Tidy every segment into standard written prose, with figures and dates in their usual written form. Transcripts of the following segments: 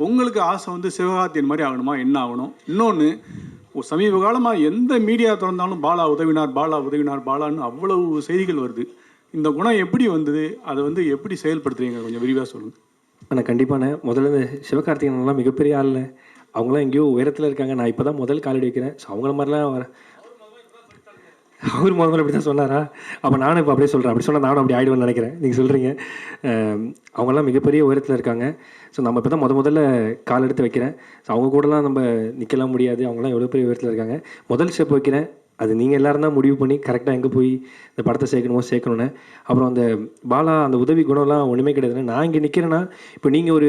உங்களுக்கு ஆசை வந்து சிவகார்த்தியின் மாதிரி ஆகணுமா, என்ன ஆகணும்? இன்னொன்று, சமீப காலமாக எந்த மீடியா திறந்தாலும் பாலா உதவினார், பாலா உதவினார், பாலான்னு அவ்வளவு செய்திகள் வருது. இந்த குணம் எப்படி வந்தது? அதை வந்து எப்படி செயல்படுத்துறீங்க? கொஞ்சம் விரிவாக சொல்லுங்கள். ஆனால் கண்டிப்பாண்ணே. முதல்ல இந்த சிவகார்த்திகேயன்லாம் மிகப்பெரிய ஆள்ண்ணே. அவங்களாம் எங்கேயோ உயரத்தில் இருக்காங்க. நான் இப்போ தான் முதல் காலடி வைக்கிறேன். ஸோ அவங்கள மாதிரிலாம் அவர் முதல்ல அப்படி தான் சொன்னாரா? அப்போ நானும் இப்போ அப்படியே சொல்கிறேன். அப்படி சொன்னால் நானும் அப்படி ஆகிடுவேன்னு நினைக்கிறேன். நீங்கள் சொல்கிறீங்க. அவங்களாம் மிகப்பெரிய உயரத்தில் இருக்காங்க. ஸோ நம்ம இப்போ தான் முதல்ல கால் எடுத்து வைக்கிறேன். ஸோ அவங்க கூடலாம் நம்ம நிற்கலாம் முடியாது. அவங்களாம் எவ்வளோ பெரிய உயரத்தில் இருக்காங்க. முதல் ஸ்டெப் வைக்கிறேன். அது நீங்கள் எல்லோரும் தான் முடிவு பண்ணி கரெக்டாக எங்கே போய் இந்த படத்தை சேர்க்கணும்னு. அப்புறம் அந்த பாலா அந்த உதவி குணம்லாம் ஒன்றுமே கிடையாதுன்னு நான் இங்கே நிற்கிறேன்னா, இப்போ நீங்கள் ஒரு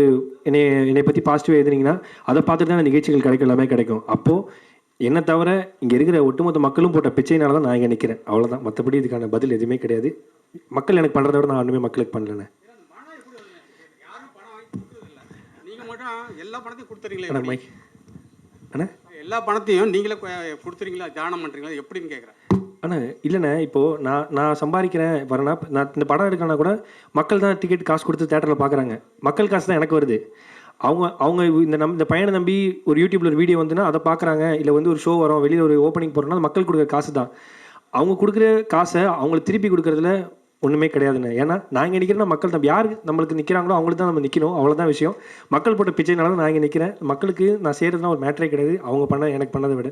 என்னை பற்றி பாசிட்டிவாக எழுதுனீங்கன்னா அதை பார்த்துட்டு தான் நிகழ்ச்சிகள் கிடைக்கும், எல்லாமே கிடைக்கும். அப்போது என்னை தவிர இங்கே இருக்கிற ஒட்டுமொத்த மக்களும் போட்ட பிச்சையினால தான் நான் இங்கே நிற்கிறேன். அவ்வளோதான். மற்றபடி இதுக்கான பதில் எதுவுமே கிடையாது. மக்கள் எனக்கு பண்ணுறத விட நான் ஒன்றுமே மக்களுக்கு பண்ணலண்ணே. எல்லா பணத்தையும் கொடுத்துறீங்களே, எல்லா பணத்தையும் நீங்களே கொடுத்துறீங்களா, தியானம் பண்ணுறீங்களா, எப்படின்னு கேட்குறேன். ஆனால் இல்லைண்ணே, இப்போது நான் சம்பாதிக்கிறேன் வரேன்னா, நான் இந்த படம் எடுக்கணும்னா கூட மக்கள் தான் டிக்கெட் காசு கொடுத்து தேட்டரில் பார்க்குறாங்க. மக்கள் காசு தான் எனக்கு வருது. அவங்க இந்த பையனை நம்பி ஒரு யூடியூப்பில் ஒரு வீடியோ வந்துன்னா அதை பார்க்குறாங்க. இல்லை வந்து ஒரு ஷோ வரும், வெளியில் ஒரு ஓப்பனிங் போகிறோன்னா மக்கள் கொடுக்குற காசு தான். அவங்க கொடுக்குற காசை அவங்களுக்கு திருப்பி கொடுக்குறதுல ஒன்றுமே கிடையாதுண்ணே. ஏன்னா நான் இங்கே நிற்கிறேன்னா மக்கள் தான் யார் நம்மளுக்கு நிற்கிறாங்களோ அவங்களுக்கு தான் நம்ம நிற்கணும். அவ்வளோதான் விஷயம். மக்கள் போட்ட பிச்சைனால நான் இங்கே நிற்கிறேன். மக்களுக்கு நான் செய்கிறதுலாம் ஒரு மேட்டரே கிடையாது. அவங்க பண்ண எனக்கு பண்ணதை விட